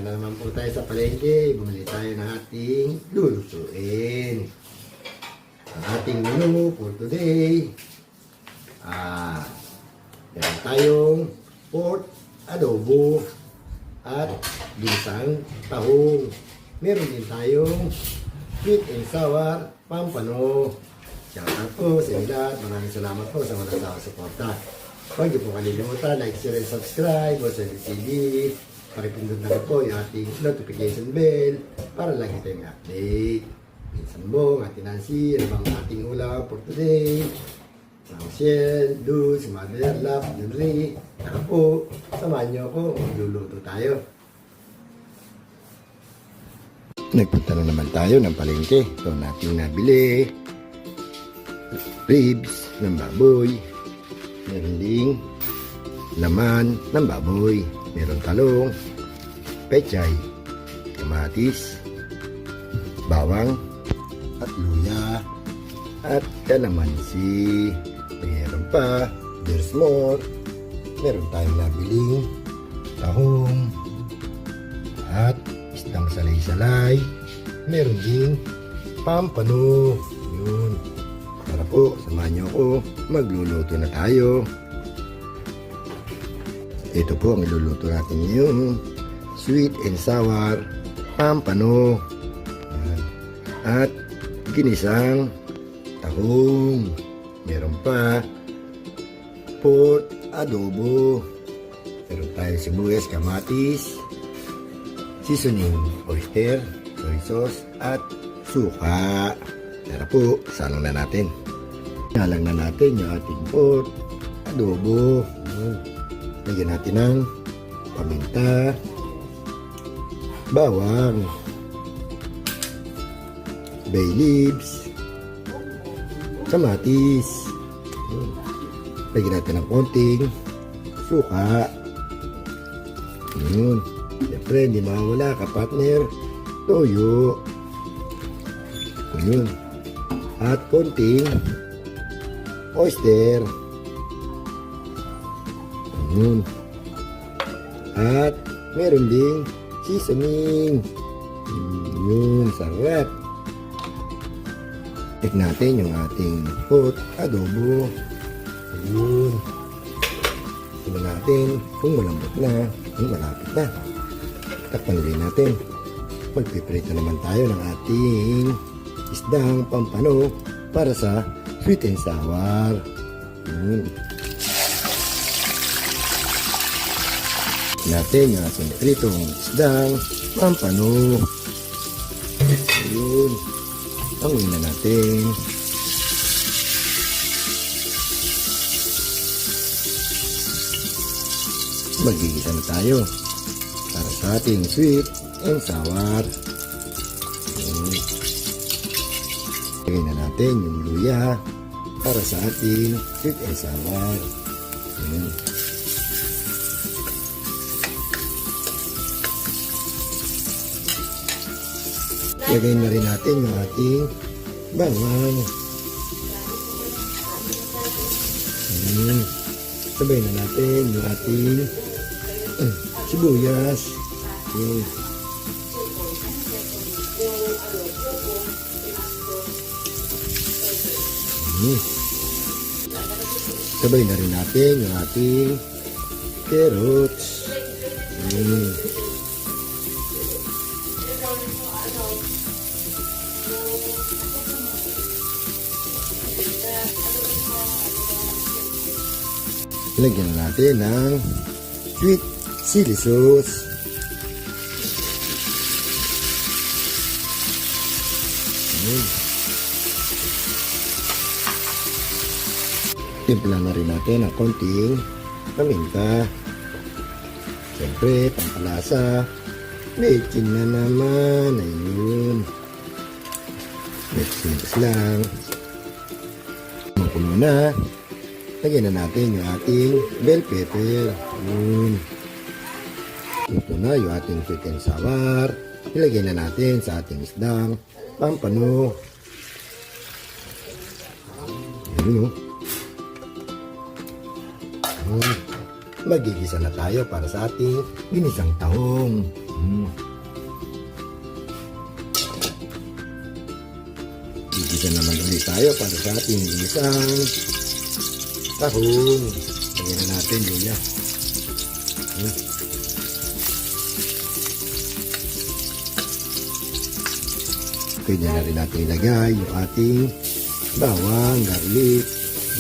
na naman po tayo sa palengke. Bumili tayo ng ating lulutuin. Ang ating menu for today. Meron tayong pork adobo at ginisang tahong. Meron din tayong sweet and sour pampano. Shout out po sa inyo lahat. Maraming salamat po sa mga tao suporta. Huwag niyo po kalimutan, like, share, and subscribe o sa TV. Pakipindot na rin po yung ating notification bell para lagi tayong update. Minsan mo, Ate Nancy, ano bang ating ulam for today? Michelle, Luz, Mother, Love, Henry. Tara po, samahan niyo ako, magluluto tayo. Nagpunta na naman tayo ng palengke. Ito natin nabili. Ribs ng baboy. Meron ding laman ng baboy. Meron talong, pechay, kamatis, bawang, at luya, at kalamansi. Meron pa, there's more. Meron tayong nabiling tahong at isdang salay-salay. Meron ding pampano. Yun. Tara po, samahan niyo ako. Magluluto na tayo. Ito po ang iluluto natin ngayon. Sweet and sour pampano. At ginisang tahong. Meron pa pork adobo. Meron tayo sibuyas, kamatis, seasoning, oyster, soy sauce, at suka. Tara po, salong na natin. Nalang na natin yung ating pork adobo. Lagyan natin ng paminta, bawang, bay leaves, kamatis. Lagyan natin ng konting suka. Yun. Siyempre, hindi mawala kapatner, toyo. Yun. At konting oyster. Yun. At meron ding seasoning. Yun, sarap. Check natin yung ating pork adobo. Yun. Tingnan natin kung malambot na, kung malapit na. Takpan ulit natin. Magpiprito naman tayo ng ating isdang pampano para sa sweet and sour. Natin yung ating pritong isdang pampano. Ayun. Tanguin na natin. Magigisa na tayo para sa ating sweet and sour. Lagyan na natin yung luya para sa ating sweet and sour. Lagay na rin natin yung ating bawang. Sabay na natin yung ating sibuyas. Sabay na rin natin yung ating carrots. Lagyan na natin ng sweet chili sauce. Timpla na rin natin ng konting paminta. Siyempre, pampalasa. Mixing na naman. Ayun. Mix lang. Mapuno na. Lagyan na natin yung ating bell pepper. Ito na yung ating sweet and sour. Ilagay na natin sa ating isdang pampano. Ayun o. Magigisa na tayo para sa ating ginisang tahong. Isa naman ulit tayo para sa ating isang tahong. Lagyan na natin luya. Pwede na rin natin ilagay yung ating bawang, garlic.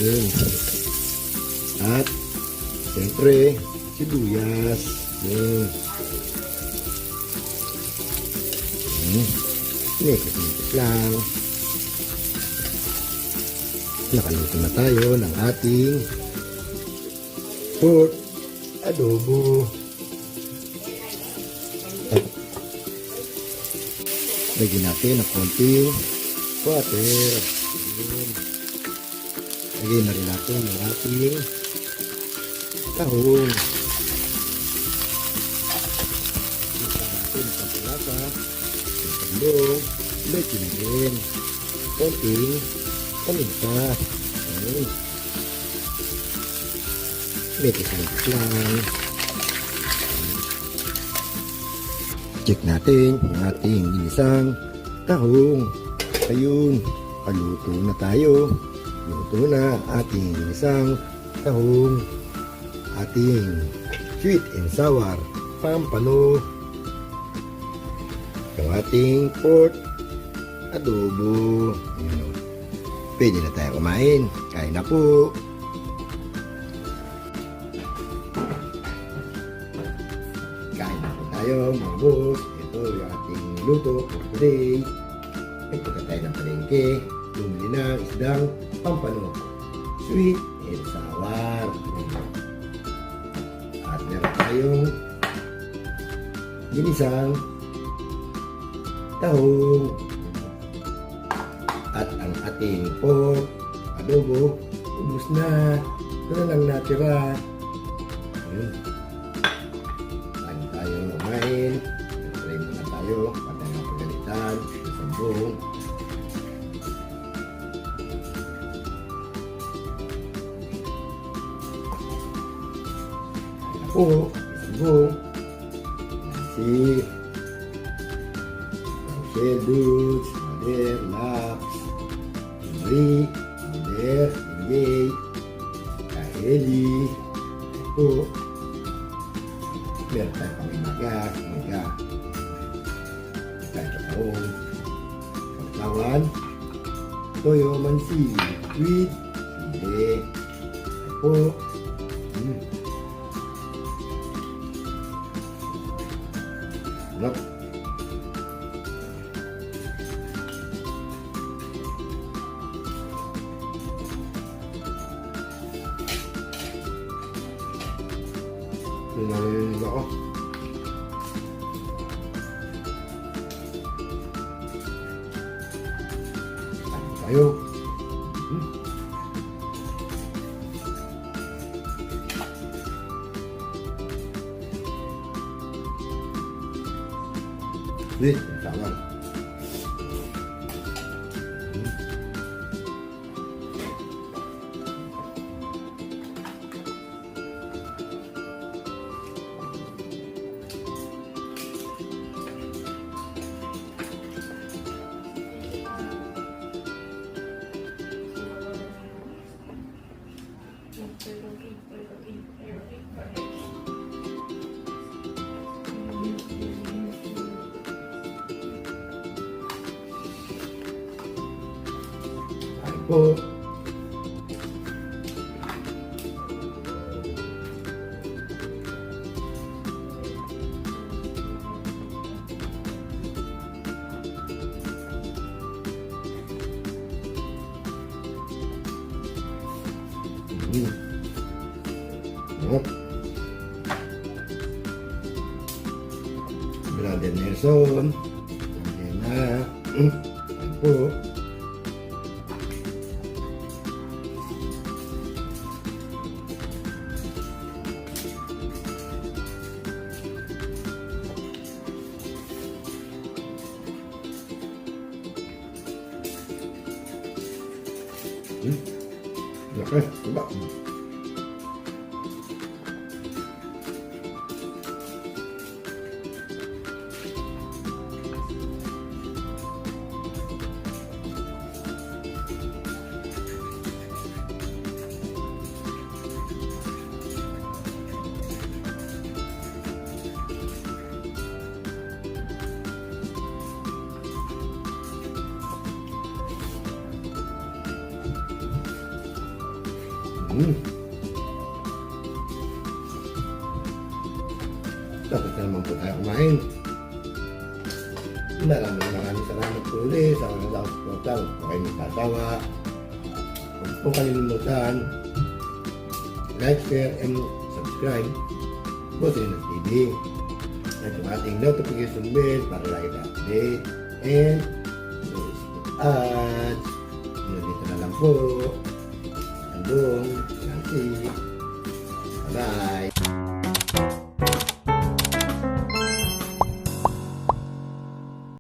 Yun. At siyempre, sibuyas. Yun. Nikit-nikit lang. Nakaluto na tayo ng ating pork adobo. Lagyan natin ng konting water. Lagyan na rin natin ng ating tahong. Lagyan natin ng konting lasa. Yung lagyan na rin konting paminta. Lekit-lekit lang. Check natin yung ating ginisang tahong. Ayun, paluto na tayo. Luto na ating ginisang tahong. Ating sweet and sour pampano. Yung ating pork adobo. Ayun. Pwede na tayo kumain. Kain na po. Kain na po tayo mga boss. Ito yung ating luto for today. Nagpunta tayo ng palengke. Bumili ng isdang pampano. Sweet and sour. At meron tayong ginisang tahong. At ang ating pork adobo, ubos na. Ito na lang natira. Ayun. Kain tayo kumain. Try muna tayo. Pag tayo pagalitan. Isang buong. Kain na po. Isang buong. Si shell dudes, mother, laps, Henry, mother, Henry, Kaheli, po. Meron tayo pang imaga, tayo kahong, katawan, toyo, mansi, sweet, sili, po. Sarap. Narinig ako. Kain tayo. Sweet, sour. Po. Brother Nelson. Ayan na. Ayan po. Laki, coba. Tapos na naman po tayo kumain. Maraming salamat po ulit sa mga nakasuporta. Huwag po kayo magtatawa. Huwag po kalilimutan like, share, and subscribe po sa Inas TV. At yung ating notification bell para lagi na update. And at dito na lang po. Andong. Bye.